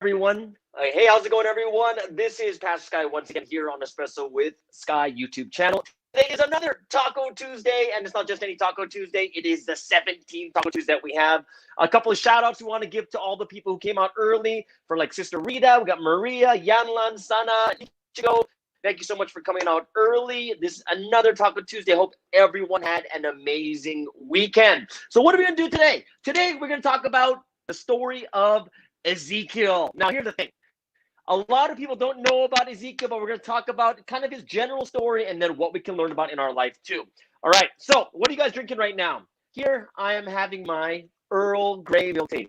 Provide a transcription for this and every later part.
everyone. Hey, how's it going, everyone? This is Pastor Sky once again here on Espresso with Sky YouTube channel. Today is another Taco Tuesday, and it's not just any Taco Tuesday. It is the 17th Taco Tuesday that we have. A couple of shout-outs we want to give to all the people who came out early, for like Sister Rita. We got Maria, Yanlan, Sana, Ichigo. Thank you so much for coming out early. This is another Taco Tuesday. Hope everyone had an amazing weekend. So what are we going to do today? Today, we're going to talk about the story of Ezekiel. Now, here's the thing. A lot of people don't know about Ezekiel, but we're going to talk about kind of his general story and then what we can learn about in our life too. All right, so what are you guys drinking right now? Here, I am having my Earl Grey milk tea.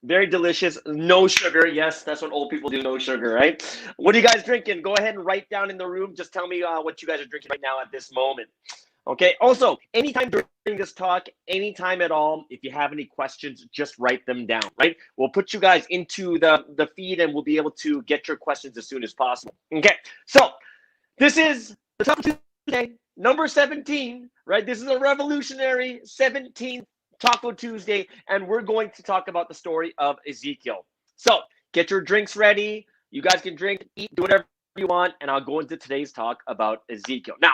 Very delicious, no sugar. Yes, that's what old people do, no sugar, right? What are you guys drinking? Go ahead and write down in the room. Just tell me what you guys are drinking right now at this moment. Okay, also, anytime during this talk, anytime at all, if you have any questions, just write them down, right? We'll put you guys into the feed and we'll be able to get your questions as soon as possible. Okay, so this is the Taco Tuesday, number 17, right? This is a revolutionary 17th Taco Tuesday, and we're going to talk about the story of Ezekiel. So get your drinks ready. You guys can drink, eat, do whatever you want, and I'll go into today's talk about Ezekiel. Now,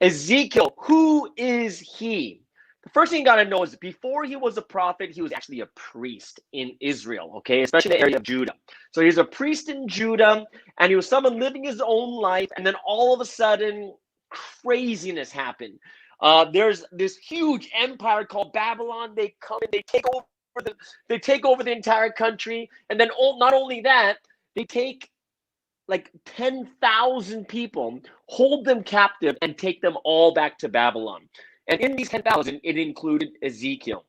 Ezekiel, who is he? The first thing you got to know is before he was a prophet, he was actually a priest in Israel, okay, especially in the area of Judah. So he's a priest in Judah, and he was someone living his own life, and then all of a sudden, craziness happened. There's this huge empire called Babylon. They come and they take over the entire country, and then not only that, they take like 10,000 people, hold them captive, and take them all back to Babylon. And in these 10,000, it included Ezekiel.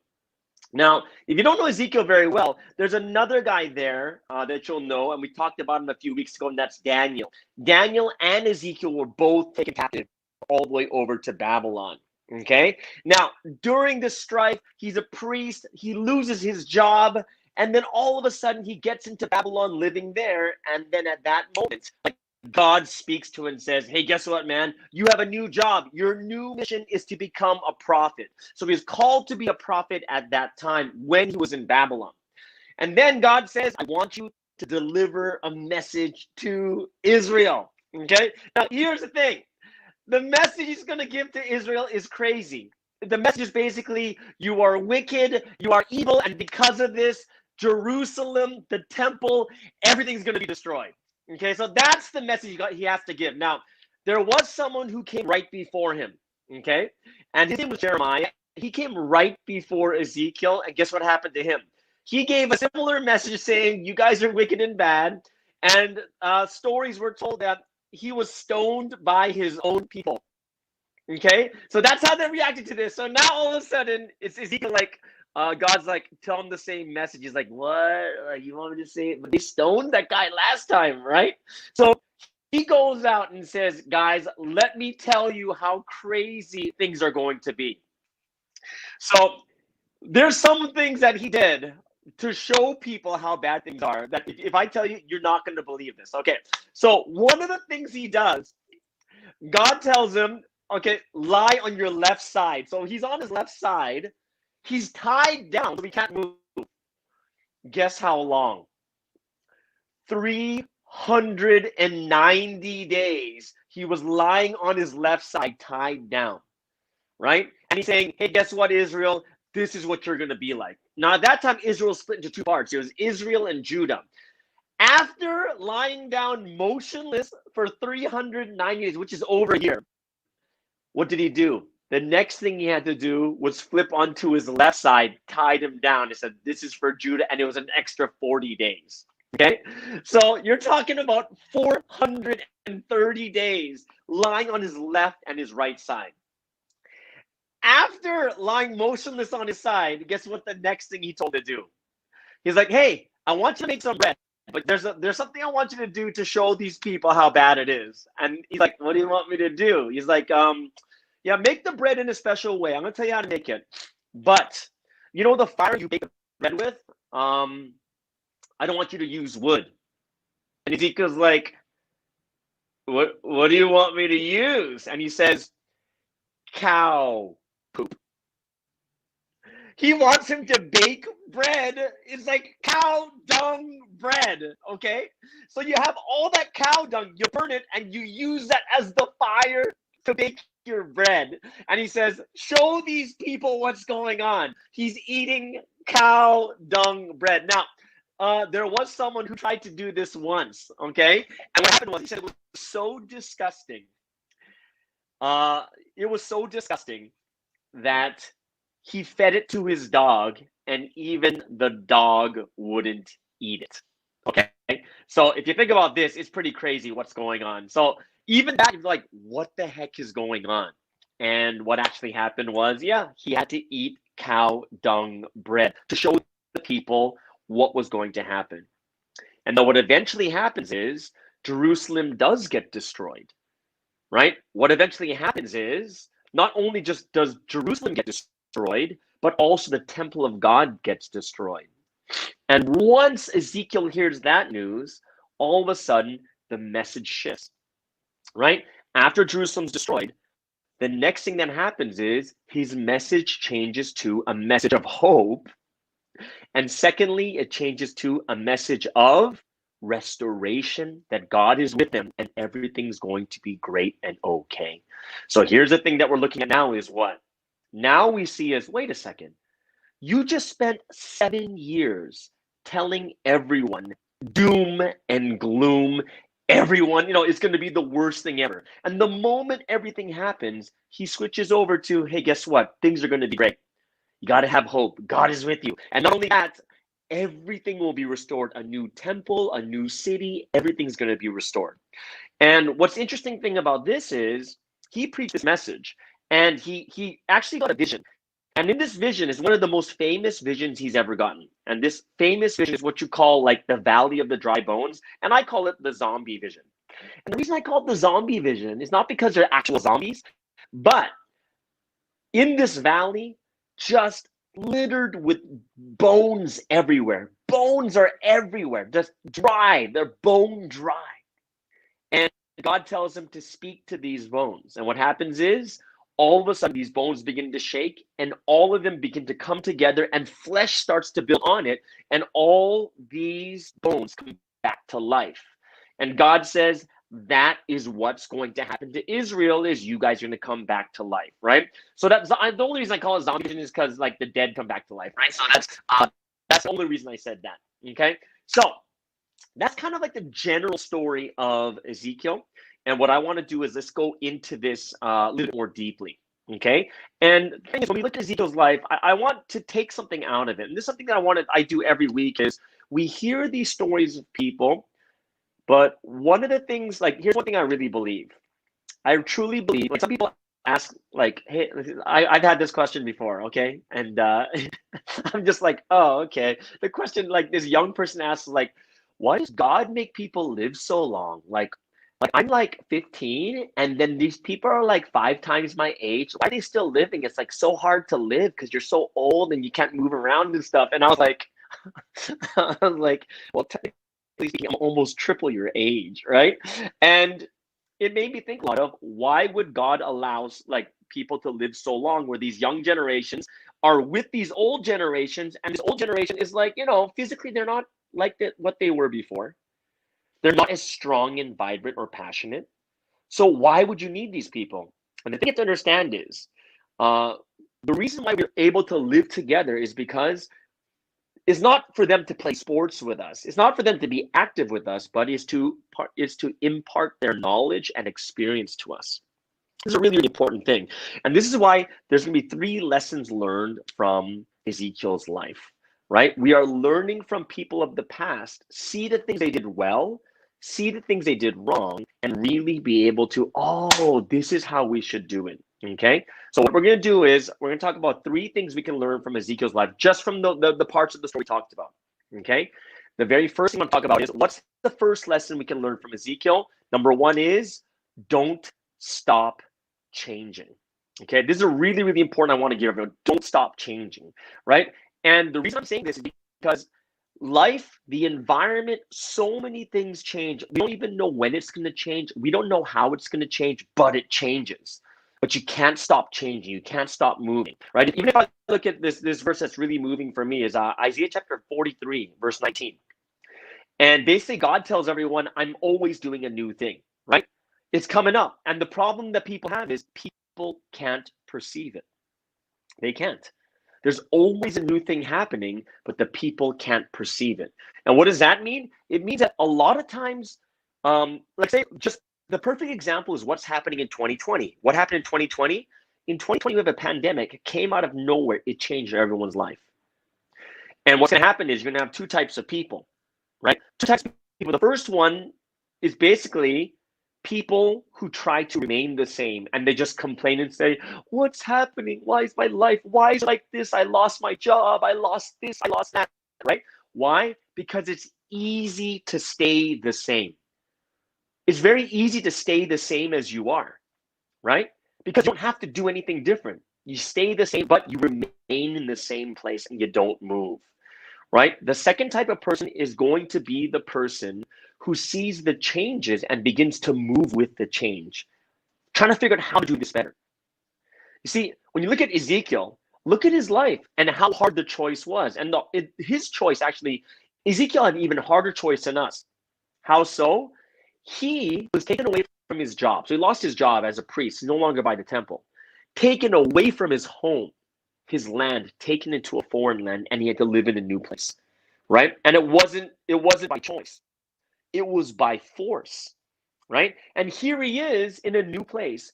Now, if you don't know Ezekiel very well, there's another guy there that you'll know, and we talked about him a few weeks ago, and that's Daniel. Daniel and Ezekiel were both taken captive all the way over to Babylon. Okay? Now, during this strife, he's a priest. He loses his job. And then all of a sudden, he gets into Babylon living there. And then at that moment, God speaks to him and says, hey, guess what, man? You have a new job. Your new mission is to become a prophet. So he was called to be a prophet at that time when he was in Babylon. And then God says, I want you to deliver a message to Israel. Okay? Now, here's the thing. The message he's going to give to Israel is crazy. The message is basically, you are wicked, you are evil, and because of this, Jerusalem, the temple, everything's going to be destroyed. Okay, so that's the message he has to give. Now, there was someone who came right before him, okay? And his name was Jeremiah. He came right before Ezekiel, and guess what happened to him? He gave a similar message saying, you guys are wicked and bad, and stories were told that he was stoned by his own people. Okay, so that's how they reacted to this. So now all of a sudden, it's Ezekiel like, God's like, tell him the same message. He's like, what? Like, you want me to say it? But they stoned that guy last time, right? So he goes out and says, guys, let me tell you how crazy things are going to be. So there's some things that he did to show people how bad things are, that if I tell you, you're not going to believe this. Okay, so one of the things he does, God tells him, okay, lie on your left side. So he's on his left side. He's tied down, so he can't move. Guess how long? 390 days he was lying on his left side, tied down, right? And he's saying, hey, guess what, Israel? This is what you're going to be like. Now, at that time, Israel split into two parts. It was Israel and Judah. After lying down motionless for 390 days, which is over a year, what did he do? The next thing he had to do was flip onto his left side, tied him down. He said, this is for Judah, and it was an extra 40 days. Okay? So you're talking about 430 days lying on his left and his right side. After lying motionless on his side, guess what the next thing he told to do? He's like, hey, I want you to make some bread, but there's something I want you to do to show these people how bad it is. And he's like, what do you want me to do? He's like, yeah, make the bread in a special way. I'm going to tell you how to make it. But, you know the fire you bake the bread with? I don't want you to use wood. And Ezekiel's like, what do you want me to use? And he says, cow poop. He wants him to bake bread. It's like cow dung bread, okay? So you have all that cow dung, you burn it, and you use that as the fire to bake your bread. And he says, show these people what's going on. He's eating cow dung bread. Now, there was someone who tried to do this once, okay? And what happened was, he said it was so disgusting. It was so disgusting that he fed it to his dog, and even the dog wouldn't eat it. Okay, so if you think about this, it's pretty crazy what's going on. So even that, you're like, what the heck is going on? And what actually happened was, yeah, he had to eat cow dung bread to show the people what was going to happen. And then what eventually happens is Jerusalem does get destroyed, right? What eventually happens is not only just does Jerusalem get destroyed, but also the temple of God gets destroyed. And once Ezekiel hears that news, all of a sudden the message shifts, right? After Jerusalem's destroyed, the next thing that happens is his message changes to a message of hope. And secondly, it changes to a message of restoration, that God is with them and everything's going to be great and okay. So here's the thing that we're looking at now is what? Now we see is, wait a second, you just spent 7 years telling everyone doom and gloom. Everyone, it's going to be the worst thing ever. And the moment everything happens, he switches over to, hey, guess what? Things are going to be great. You got to have hope. God is with you. And not only that, everything will be restored. A new temple, a new city, everything's going to be restored. And what's interesting thing about this is he preached this message, and he actually got a vision. And in this vision is one of the most famous visions he's ever gotten. And this famous vision is what you call like the Valley of the Dry Bones. And I call it the zombie vision. And the reason I call it the zombie vision is not because they're actual zombies, but in this valley, just littered with bones everywhere. Bones are everywhere, just dry. They're bone dry. And God tells him to speak to these bones. And what happens is, all of a sudden, these bones begin to shake, and all of them begin to come together, and flesh starts to build on it, and all these bones come back to life. And God says, that is what's going to happen to Israel, is you guys are going to come back to life, right? So that's the only reason I call it zombie vision is because like the dead come back to life, right? So that's the only reason I said that, okay? So that's kind of like the general story of Ezekiel. And what I want to do is let's go into this a little bit more deeply, okay? And the thing is, when we look at Ezekiel's life, I want to take something out of it. And this is something that I do every week is we hear these stories of people, but one of the things, like, here's one thing I really believe. I truly believe, like some people ask, like, hey, I've had this question before, okay? And I'm just like, oh, okay. The question, like this young person asks, like, why does God make people live so long? Like I'm like 15, and then these people are like 5 times my age. Why are they still living? It's like so hard to live because you're so old and you can't move around and stuff. And I was like, well, technically speaking, I'm almost triple your age, right? And it made me think a lot of, why would God allow like people to live so long, where these young generations are with these old generations, and this old generation is like, physically they're not like what they were before. They're not as strong and vibrant or passionate. So why would you need these people? And the thing you have to understand is, the reason why we're able to live together is because it's not for them to play sports with us. It's not for them to be active with us, but it's to impart their knowledge and experience to us. This is a really, really important thing. And this is why there's going to be 3 lessons learned from Ezekiel's life, right? We are learning from people of the past, see the things they did well, see the things they did wrong, and really be able to, oh, this is how we should do it, okay? So what we're going to do is we're going to talk about 3 things we can learn from Ezekiel's life, just from the parts of the story we talked about, okay? The very first thing I'm going to talk about is, what's the first lesson we can learn from Ezekiel? Number 1 is, don't stop changing. Okay, this is a really, really important. I want to give everyone, don't stop changing, right? And the reason I'm saying this is because life, the environment, so many things change. We don't even know when it's going to change. We don't know how it's going to change, but it changes. but you can't stop changing. You can't stop moving, right? Even if I look at this verse that's really moving for me is Isaiah chapter 43, verse 19. And basically God tells everyone, I'm always doing a new thing, right? It's coming up. And the problem that people have is people can't perceive it. They can't. There's always a new thing happening, but the people can't perceive it. And what does that mean? It means that a lot of times, let's say just the perfect example is what's happening in 2020. What happened in 2020? In 2020, we have a pandemic. It came out of nowhere. It changed everyone's life. And what's going to happen is you're going to have two types of people, right? Two types of people. The first one is basically people who try to remain the same, and they just complain and say, what's happening? Why is my life? Why is it like this? I lost my job. I lost this. I lost that, right? Why? Because it's easy to stay the same. It's very easy to stay the same as you are, right? Because you don't have to do anything different. You stay the same, but you remain in the same place and you don't move, right? The second type of person is going to be the person who sees the changes and begins to move with the change, trying to figure out how to do this better. You see, when you look at Ezekiel, look at his life and how hard the choice was. And his choice, actually, Ezekiel had an even harder choice than us. How so? He was taken away from his job. So he lost his job as a priest. He's no longer by the temple. Taken away from his home, his land, taken into a foreign land, and he had to live in a new place, right? And it wasn't by choice. It was by force, right? And here he is in a new place,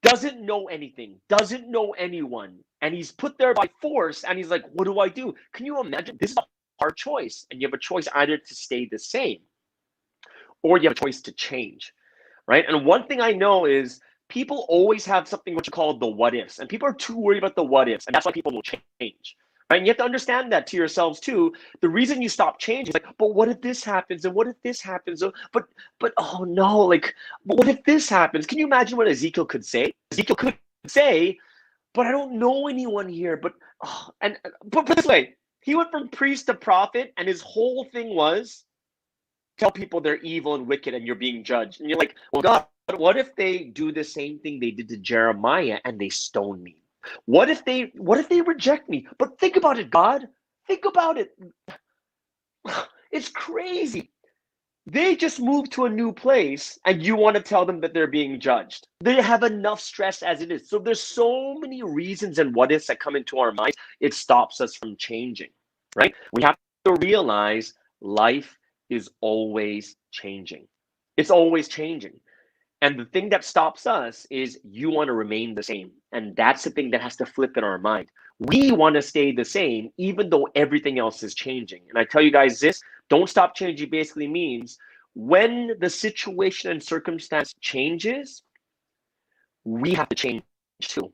doesn't know anything, doesn't know anyone, and he's put there by force, and he's like, what do I do? Can you imagine? This is a hard choice, and you have a choice either to stay the same or you have a choice to change, right? And one thing I know is people always have something what you call the what ifs, and people are too worried about the what ifs, and that's why people will change, right? And you have to understand that to yourselves too. The reason you stop changing is like, but what if this happens, and what if this happens, but oh no, like, but what if this happens? Can you imagine what Ezekiel could say? Ezekiel could say, but I don't know anyone here, but put this way, he went from priest to prophet, and his whole thing was tell people they're evil and wicked and you're being judged. And you're like, well, God, what if they do the same thing they did to Jeremiah and they stone me? What if they reject me? But think about it, God. Think about it. It's crazy. They just moved to a new place and you want to tell them that they're being judged. They have enough stress as it is. So there's so many reasons and what ifs that come into our minds. It stops us from changing, right? We have to realize life is always changing. It's always changing. And the thing that stops us is you want to remain the same. And that's the thing that has to flip in our mind. We want to stay the same, even though everything else is changing. And I tell you guys this, don't stop changing basically means when the situation and circumstance changes, we have to change too.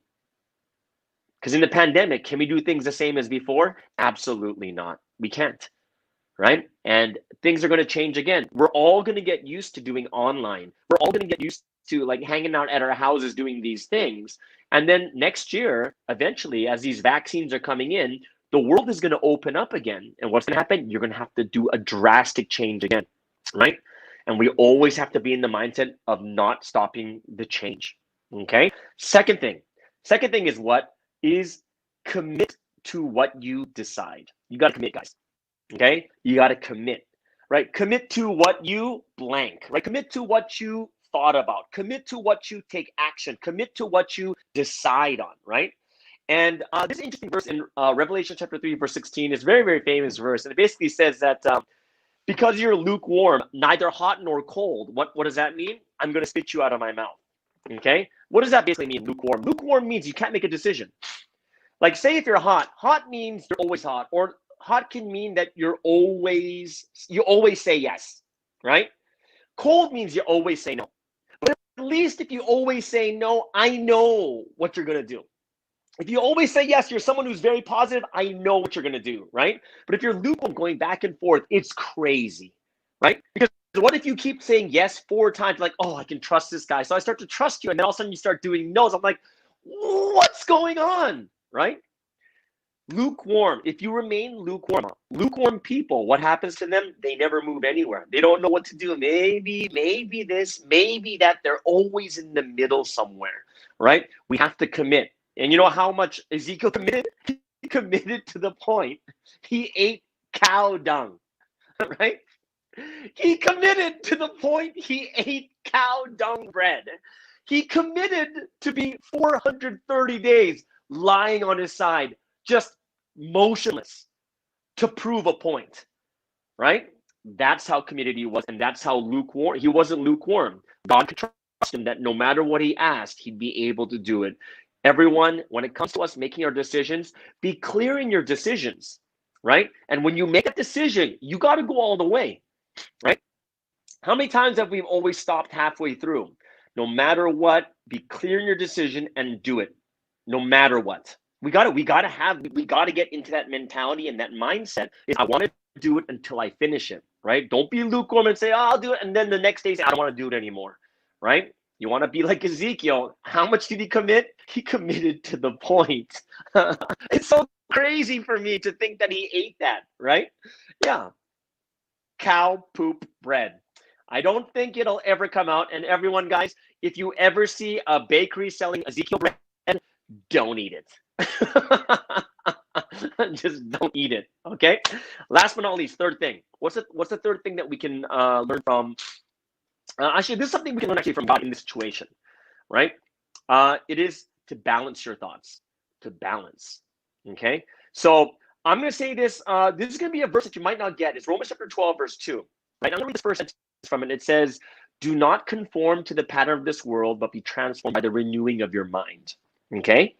Because in the pandemic, can we do things the same as before? Absolutely not. We can't. Right? And things are going to change again. We're all going to get used to doing online. We're all going to get used to like hanging out at our houses doing these things. And then next year, eventually, as these vaccines are coming in, the world is going to open up again. And what's going to happen? You're going to have to do a drastic change again, right? And we always have to be in the mindset of not stopping the change, okay? Second thing is what? Is commit to what you decide. You got to commit, guys. Okay, you got to commit, right? Commit to what you blank, right? Commit to what you thought about. Commit to what you take action. Commit to what you decide on, right? And this interesting verse in Revelation chapter 3, verse 16 is very, very famous verse. And it basically says that because you're lukewarm, neither hot nor cold, what does that mean? I'm going to spit you out of my mouth, okay? What does that basically mean, lukewarm? Lukewarm means you can't make a decision. Like say if you're hot means you're always hot, or hot can mean that you always say yes, right? Cold means you always say no. But at least if you always say no, I know what you're going to do. If you always say yes, you're someone who's very positive, I know what you're going to do, right? But if you're lukewarm going back and forth, it's crazy, right? Because what if you keep saying yes 4 times, like, oh, I can trust this guy. So I start to trust you, and then all of a sudden you start doing no's. I'm like, what's going on, right? Lukewarm. If you remain lukewarm people, what happens to them? They never move anywhere. They don't know what to do. Maybe this, maybe that. They're always in the middle somewhere, right? We have to commit. And you know how much Ezekiel committed? He committed to the point he ate cow dung, right? He committed to the point he ate cow dung bread. He committed to be 430 days lying on his side, just motionless, to prove a point, right? That's how committed he was, and that's how lukewarm. He wasn't lukewarm. God could trust him that no matter what he asked, he'd be able to do it. Everyone, when it comes to us making our decisions, be clear in your decisions, right? And when you make a decision, you got to go all the way, right? How many times have we always stopped halfway through? No matter what, be clear in your decision and do it. No matter what. We gotta get into that mentality and that mindset is I want to do it until I finish it, right? Don't be lukewarm and say, oh, I'll do it. And then the next day say, I don't want to do it anymore, right? You want to be like Ezekiel. How much did he commit? He committed to the point. It's so crazy for me to think that he ate that, right? Yeah. Cow poop bread. I don't think it'll ever come out. And everyone, guys, if you ever see a bakery selling Ezekiel bread, don't eat it. Just don't eat it. Okay. Last but not least, third thing. What's the third thing that we can learn from? Actually, this is something we can learn actually from God in this situation, right? It is to balance your thoughts. To balance. Okay. So I'm going to say this. This is going to be a verse that you might not get. It's Romans chapter 12, verse 2. Right. I'm going to read this first sentence from it. It says, "Do not conform to the pattern of this world, but be transformed by the renewing of your mind." Okay.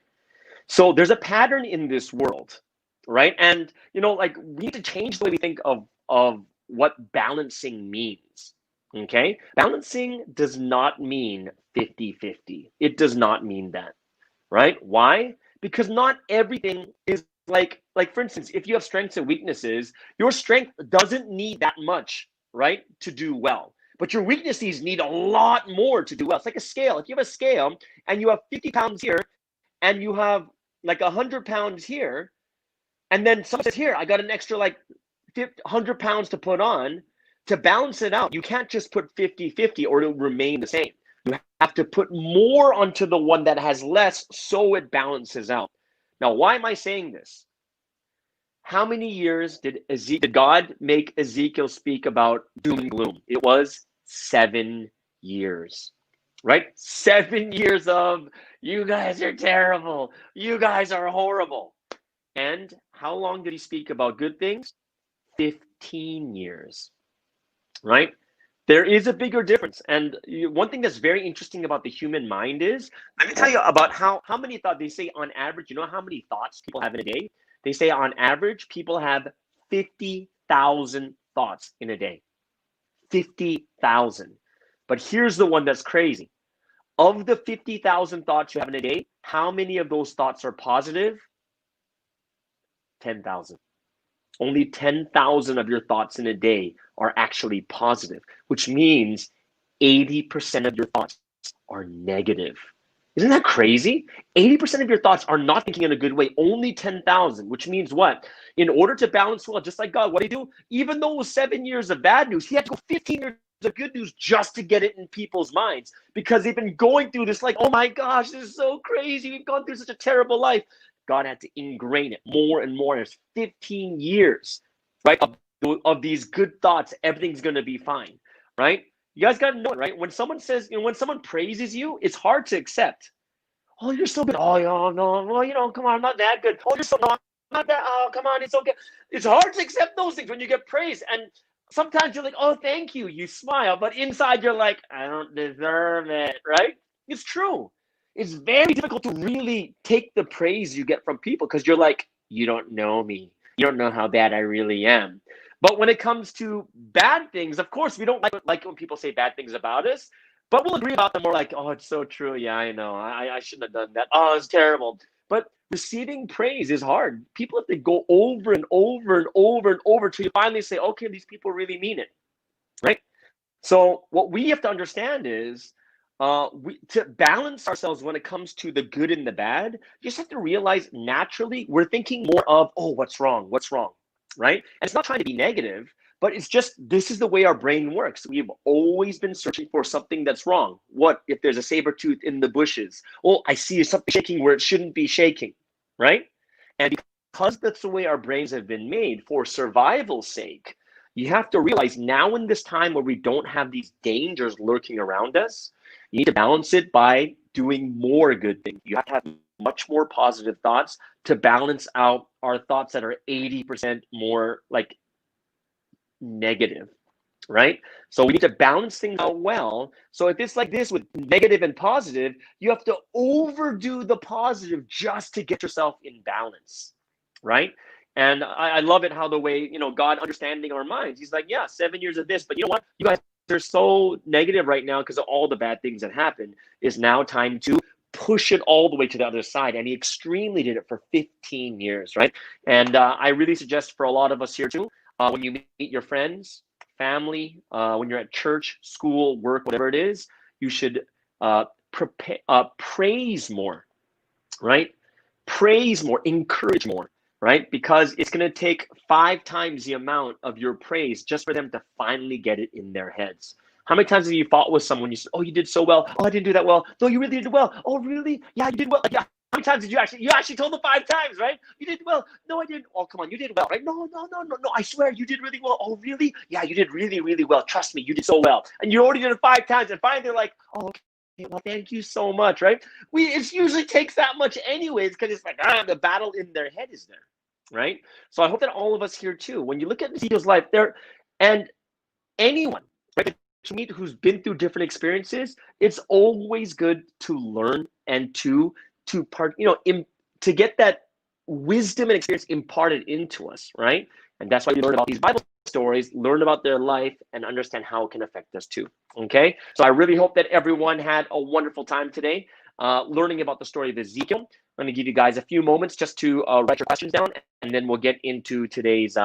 So there's a pattern in this world, right? And like we need to change the way we think of what balancing means. Okay? Balancing does not mean 50-50. It does not mean that, right? Why? Because not everything is like for instance, if you have strengths and weaknesses, your strength doesn't need that much, right, to do well. But your weaknesses need a lot more to do well. It's like a scale. If you have a scale and you have 50 pounds here and you have like 100 pounds here, and then someone says, here, I got an extra like 100 pounds to put on, to balance it out, you can't just put 50-50 or it'll remain the same. You have to put more onto the one that has less so it balances out. Now, why am I saying this? How many years did God make Ezekiel speak about doom and gloom? It was 7 years. Right? 7 years of, you guys are terrible. You guys are horrible. And how long did he speak about good things? 15 years. Right? There is a bigger difference. And one thing that's very interesting about the human mind is, let me tell you about how many thoughts they say on average. You know how many thoughts people have in a day? They say on average, people have 50,000 thoughts in a day. 50,000. But here's the one that's crazy. Of the 50,000 thoughts you have in a day, how many of those thoughts are positive? 10,000. Only 10,000 of your thoughts in a day are actually positive, which means 80% of your thoughts are negative. Isn't that crazy? 80% of your thoughts are not thinking in a good way, only 10,000, which means what? In order to balance well, just like God, what did he do? Even though it was 7 years of bad news, he had to go 15 years of good news just to get it in people's minds, because they've been going through this like, oh my gosh, this is so crazy. We've gone through such a terrible life. God had to ingrain it more and more. It's 15 years, right, of these good thoughts. Everything's going to be fine, right? You guys got to know it, right? When someone says, when someone praises you, it's hard to accept. Oh, you're so good. Oh, no, well, come on, I'm not that good. Oh, you're so not that. Oh, come on, it's okay. It's hard to accept those things when you get praise. And sometimes you're like, oh, thank you. You smile, but inside you're like, I don't deserve it, right? It's true. It's very difficult to really take the praise you get from people because you're like, you don't know me. You don't know how bad I really am. But when it comes to bad things, of course, we don't like when people say bad things about us, but we'll agree about them more like, oh, it's so true. Yeah, I know. I shouldn't have done that. Oh, it's terrible. But receiving praise is hard. People have to go over and over and over and over till you finally say, okay, these people really mean it, right? So what we have to understand is to balance ourselves when it comes to the good and the bad, you just have to realize naturally we're thinking more of, oh, what's wrong, right? And it's not trying to be negative, But it's just, this is the way our brain works. We've always been searching for something that's wrong. What if there's a saber tooth in the bushes? Oh, I see something shaking where it shouldn't be shaking, right? And because that's the way our brains have been made for survival's sake, you have to realize now in this time where we don't have these dangers lurking around us, you need to balance it by doing more good things. You have to have much more positive thoughts to balance out our thoughts that are 80% more like negative, right? So we need to balance things out well. So if it's like this with negative and positive, you have to overdo the positive just to get yourself in balance, right? And I love it how the way, God understanding our minds, he's like, yeah, 7 years of this, but you know what? You guys are so negative right now because of all the bad things that happened. It's now time to push it all the way to the other side. And he extremely did it for 15 years, right? And I really suggest for a lot of us here too, when you meet your friends, family, when you're at church, school, work, whatever it is, you should praise more, right? Praise more, encourage more, right? Because it's going to take 5 times the amount of your praise just for them to finally get it in their heads. How many times have you fought with someone? You said, "Oh, you did so well. Oh, I didn't do that well. No, you really did well. Oh, really? Yeah, you did well. Yeah." How many times did you actually told them 5 times, right? You did well. No, I didn't. Oh, come on, you did well, right? No, I swear you did really well. Oh, really? Yeah, you did really, really well. Trust me, you did so well. And you already did it 5 times, and finally they're like, "Oh, okay. Well, thank you so much," right? It usually takes that much anyways, because it's like the battle in their head is there, right? So I hope that all of us here too, when you look at Ezekiel's life, and anyone, right, to meet who's been through different experiences, it's always good to learn and to get that wisdom and experience imparted into us, right? And that's why we learn about these Bible stories, learn about their life, and understand how it can affect us too. Okay, so I really hope that everyone had a wonderful time today learning about the story of Ezekiel. I'm going to give you guys a few moments just to write your questions down, and then we'll get into today's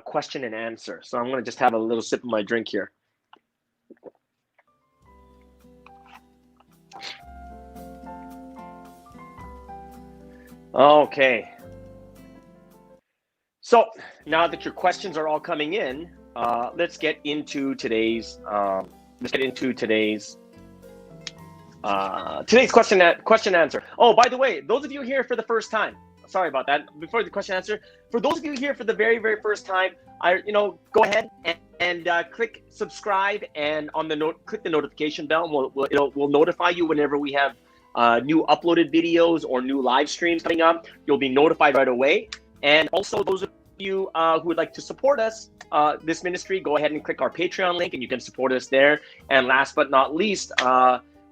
question and answer. So I'm going to just have a little sip of my drink here. Okay. So now that your questions are all coming in, let's get into today's question answer. Oh, by the way, those of you here for the first time, sorry about that. Before the question answer, for those of you here for the very, very first time, go ahead and click subscribe, and on the click the notification bell. We'll notify you whenever we have new uploaded videos or new live streams coming up. You'll be notified right away. And also, those of you who would like to support us, this ministry, go ahead and click our Patreon link, and you can support us there. And last but not least,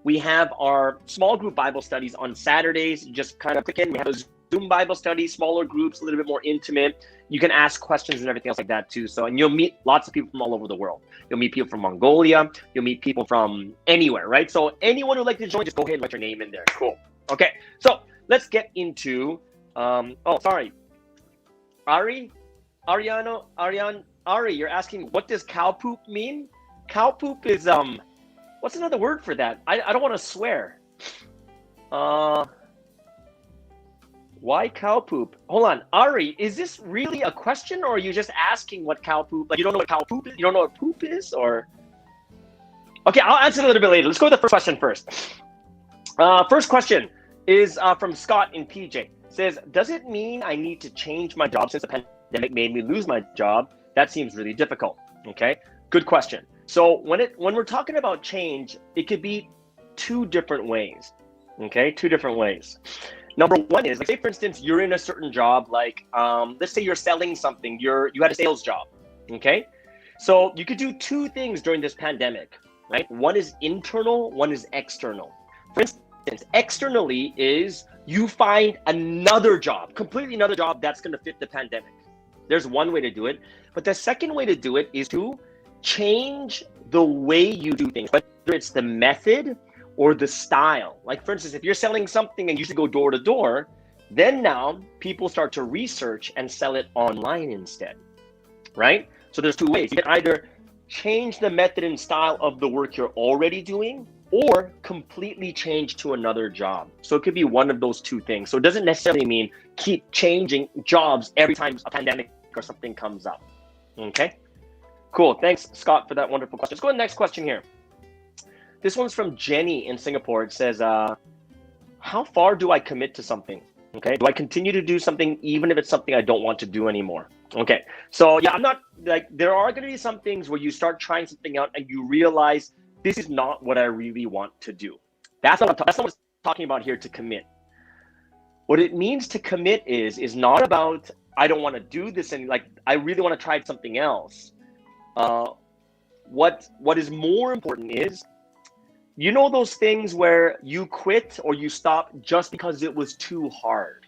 we have our small group Bible studies on Saturdays. You just kind of click in. We have a Zoom Bible study, smaller groups, a little bit more intimate. You can ask questions and everything else like that too. And you'll meet lots of people from all over the world. You'll meet people from Mongolia. You'll meet people from anywhere, right? So anyone who'd like to join, just go ahead and write your name in there. Cool. Okay, so let's get into, Ari, you're asking, what does cow poop mean? Cow poop is, what's another word for that? I don't want to swear. Why cow poop? Hold on, Ari, is this really a question, or are you just asking what cow poop, like you don't know what cow poop is? You don't know what poop is, or? Okay, I'll answer it a little bit later. Let's go with the first question first. First question is from Scott in PJ. It says, does it mean I need to change my job since the pandemic made me lose my job? That seems really difficult. Okay, good question. So when we're talking about change, it could be 2 different ways. Okay, 2 different ways. Number one is, like, say for instance, you're in a certain job, like let's say you're selling something, you had a sales job. Okay, so you could do 2 things during this pandemic, right? One is internal, one is external. For instance, externally is you find another job, completely another job that's going to fit the pandemic. There's one way to do it. But the second way to do it is to change the way you do things, whether it's the method or the style. Like for instance, if you're selling something and you used to go door to door, then now people start to research and sell it online instead, right? So there's 2 ways. You can either change the method and style of the work you're already doing, or completely change to another job. So it could be one of those 2 things. So it doesn't necessarily mean keep changing jobs every time a pandemic or something comes up. Okay, cool. Thanks, Scott, for that wonderful question. Let's go to the next question here. This one's from Jenny in Singapore. It says, how far do I commit to something? Okay, do I continue to do something even if it's something I don't want to do anymore? Okay, so yeah, I'm not like, there are going to be some things where you start trying something out and you realize this is not what I really want to do. That's not what I'm talking about here, to commit. What it means to commit is not about, I don't want to do this and like, I really want to try something else. What is more important is, you know, those things where you quit or you stop just because it was too hard,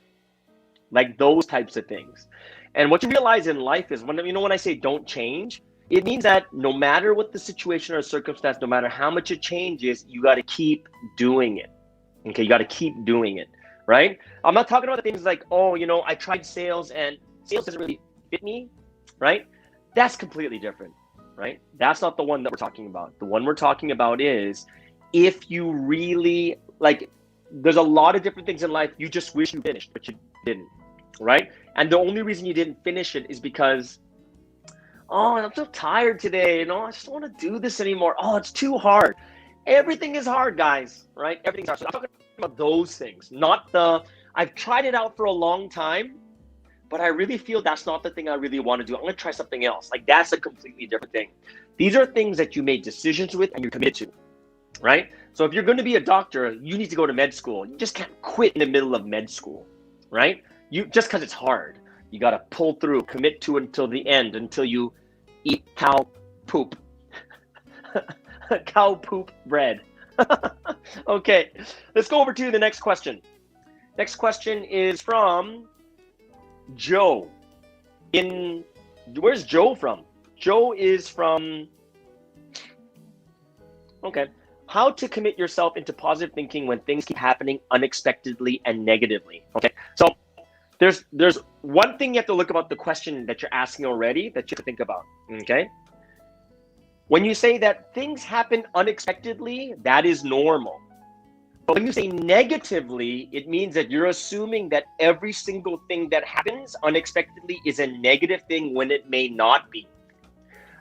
like those types of things. And what you realize in life is, when I say don't change, it means that no matter what the situation or circumstance, no matter how much it changes, you got to keep doing it. Okay, you got to keep doing it, right? I'm not talking about things like, oh, you know, I tried sales and sales doesn't really fit me, right? That's completely different, right? That's not the one that we're talking about. The one we're talking about is, if you really, like, there's a lot of different things in life you just wish you finished, but you didn't, right? And the only reason you didn't finish it is because, oh, I'm so tired today, you know, I just don't want to do this anymore. Oh, it's too hard. Everything is hard, guys, right? Everything's hard. So I'm talking about those things, not the, I've tried it out for a long time, but I really feel that's not the thing I really want to do. I'm going to try something else. Like, that's a completely different thing. These are things that you made decisions with and you're committed to, right? So if you're going to be a doctor, you need to go to med school. You just can't quit in the middle of med school, right? You just because it's hard. You got to pull through, commit to it until the end, until you eat cow poop. Cow poop bread. Okay, let's go over to the next question. Next question is from Joe. Where's Joe from? Joe is from, okay. How to commit yourself into positive thinking when things keep happening unexpectedly and negatively. Okay, so there's one thing you have to look about the question that you're asking already that you have to think about. Okay, when you say that things happen unexpectedly, that is normal. But when you say negatively, it means that you're assuming that every single thing that happens unexpectedly is a negative thing when it may not be.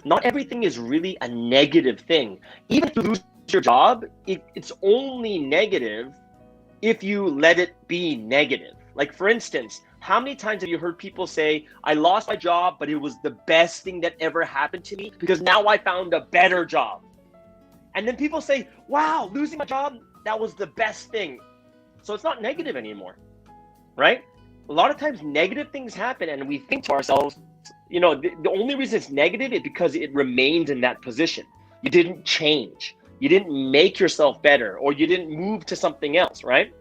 Not everything is really a negative thing. Even if you lose your job, it's only negative if you let it be negative. Like, for instance, how many times have you heard people say, I lost my job, but it was the best thing that ever happened to me because now I found a better job? And then people say, wow, losing my job, that was the best thing. So it's not negative anymore, right? A lot of times negative things happen and we think to ourselves, you know, the only reason it's negative is because it remained in that position. You didn't change. You didn't make yourself better, or you didn't move to something else, right?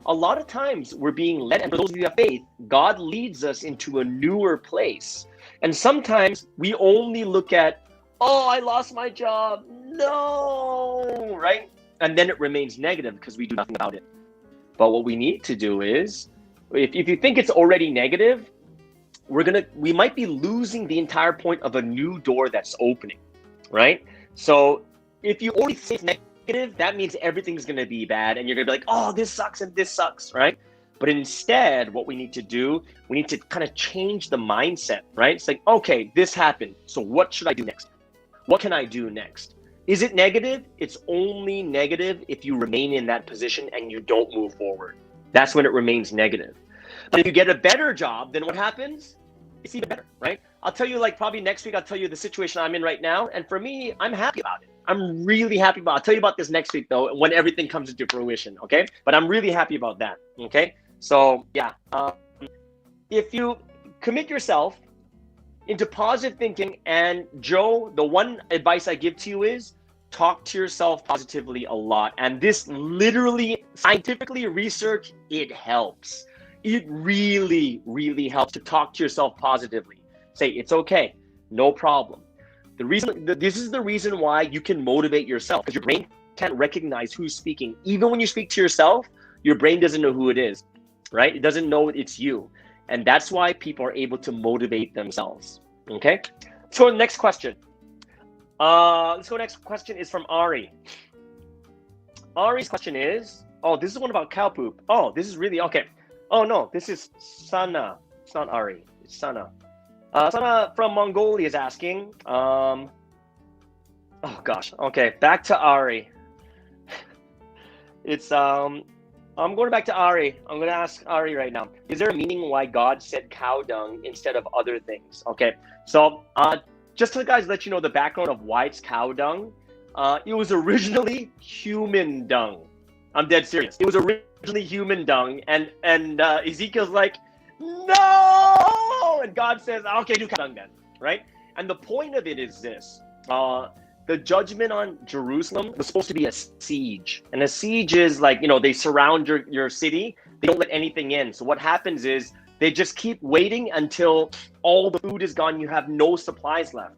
A lot of times we're being led, and for those of you who have faith, God leads us into a newer place. And sometimes we only look at, oh, I lost my job. No, right? And then it remains negative because we do nothing about it. But what we need to do is, if you think it's already negative, we might be losing the entire point of a new door that's opening, right? So if you already think it's negative, that means everything's going to be bad and you're going to be like, oh, this sucks and this sucks, right? But instead, what we need to do, we need to kind of change the mindset, right? It's like, okay, this happened. So what should I do next? What can I do next? Is it negative? It's only negative if you remain in that position and you don't move forward. That's when it remains negative. But if you get a better job, then what happens? It's even better, right? I'll tell you, like, probably next week, I'll tell you the situation I'm in right now. And for me, I'm happy about it. I'm really happy about it. I'll tell you about this next week, though, when everything comes into fruition, okay? But I'm really happy about that, okay? So, yeah. If you commit yourself into positive thinking, and Joe, the one advice I give to you is talk to yourself positively a lot. And this literally, scientifically researched, it helps. It really, really helps to talk to yourself positively. Say, it's okay, no problem. This is the reason why you can motivate yourself, because your brain can't recognize who's speaking. Even when you speak to yourself, your brain doesn't know who it is, right? It doesn't know it's you. And that's why people are able to motivate themselves, okay? Let's go to the next question. Next question is from Ari. Ari's question is, oh, this is one about cow poop. Oh, this is really, okay. Oh, no, this is Sana. It's not Ari, it's Sana. Sana from Mongolia is asking. Oh gosh. Okay, back to Ari. It's I'm going back to Ari. I'm going to ask Ari right now. Is there a meaning why God said cow dung instead of other things? Okay, so just to guys let you know the background of why it's cow dung. It was originally human dung. I'm dead serious. It was originally human dung, and Ezekiel's like, no, and God says, okay, do cow dung then, right? And the point of it is this. The judgment on Jerusalem was supposed to be a siege. And a siege is like, they surround your city. They don't let anything in. So what happens is they just keep waiting until all the food is gone. You have no supplies left.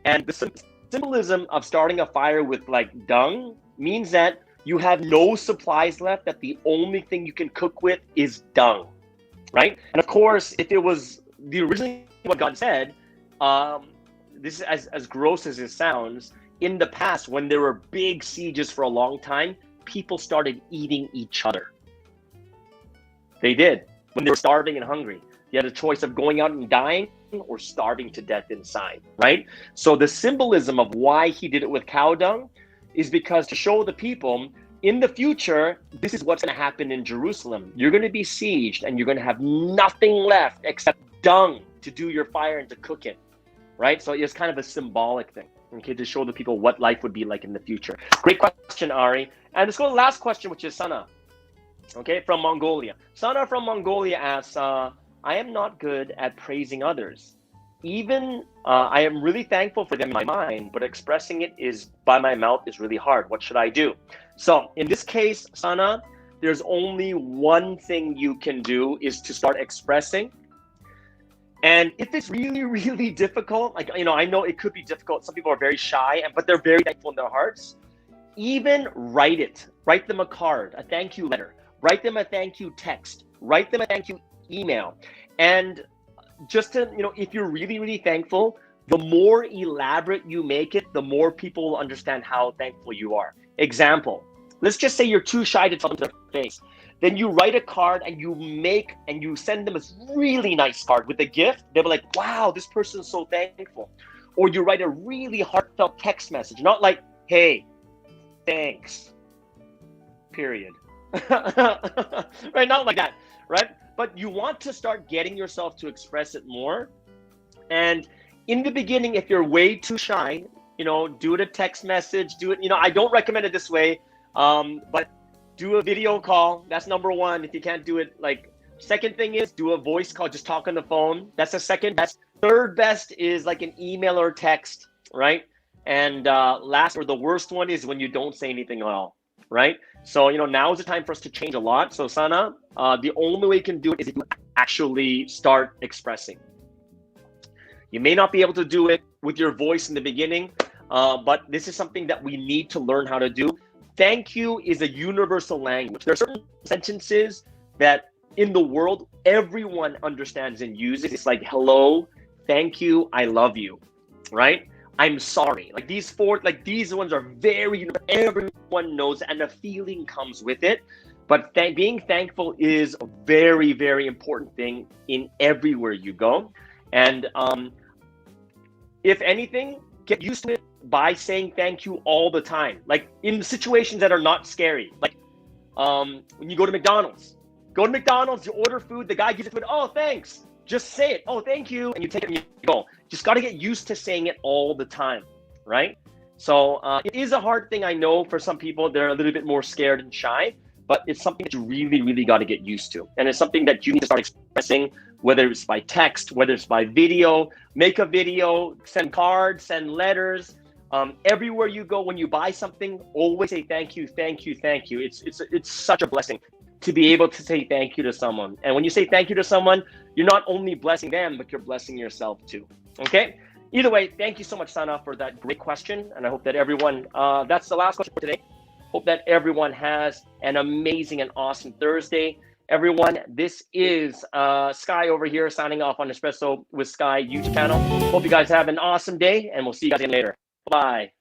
And the symbolism of starting a fire with like dung means that you have no supplies left, that the only thing you can cook with is dung, right? And of course, if it was the originally what God said, this is as gross as it sounds, in the past, when there were big sieges for a long time, people started eating each other. They did. When they were starving and hungry, you had a choice of going out and dying or starving to death inside, right? So the symbolism of why he did it with cow dung is because to show the people, in the future, this is what's going to happen in Jerusalem. You're going to be sieged and you're going to have nothing left except dung to do your fire and to cook it, right? So it's kind of a symbolic thing. Okay, to show the people what life would be like in the future. Great question, Ari. And let's go to the last question, which is Sana, okay, from Mongolia. Sana from Mongolia asks, I am not good at praising others. Even I am really thankful for them in my mind, but expressing it is by my mouth is really hard. What should I do? So in this case, Sana, there's only one thing you can do is to start expressing. And if it's really, really difficult, like, I know it could be difficult. Some people are very shy, but they're very thankful in their hearts. Even write it. Write them a card, a thank you letter. Write them a thank you text. Write them a thank you email. And just to, if you're really, really thankful, the more elaborate you make it, the more people will understand how thankful you are. Example, let's just say you're too shy to tell them to their face. Then you write a card and you send them a really nice card with a gift. They'll be like, wow, this person's so thankful. Or you write a really heartfelt text message, not like, hey, thanks, period. Right? Not like that, right? But you want to start getting yourself to express it more. And in the beginning, if you're way too shy, do it a text message, do it, I don't recommend it this way, but do a video call. That's number one. If you can't do it, second thing is do a voice call, just talk on the phone. That's the second best. Third best is like an email or text, right? And last or the worst one is when you don't say anything at all, right? So, now is the time for us to change a lot. So Sana, the only way you can do it is if you actually start expressing. You may not be able to do it with your voice in the beginning, but this is something that we need to learn how to do. Thank you is a universal language. There are certain sentences that in the world, everyone understands and uses. It's like, hello, thank you, I love you, right? I'm sorry. These ones are everyone knows, and a feeling comes with it. But being thankful is a very, very important thing in everywhere you go. And if anything, get used to it by saying thank you all the time. Like in situations that are not scary. Like when you go to McDonald's. You order food, the guy gives you food, oh, thanks. Just say it, oh, thank you, and you take it and you go. Just got to get used to saying it all the time, right? So it is a hard thing, I know, for some people. They're a little bit more scared and shy, but it's something that you really, really got to get used to. And it's something that you need to start expressing, whether it's by text, whether it's by video, make a video, send cards, send letters. Everywhere you go, when you buy something, always say thank you, thank you, thank you. It's such a blessing to be able to say thank you to someone. And when you say thank you to someone, you're not only blessing them, but you're blessing yourself too. Okay? Either way, thank you so much, Sana, for that great question. And I hope that everyone, that's the last question for today. Hope that everyone has an amazing and awesome Thursday. Everyone, this is Sky over here signing off on Espresso with Sky YouTube channel. Hope you guys have an awesome day, and we'll see you guys again later. Bye.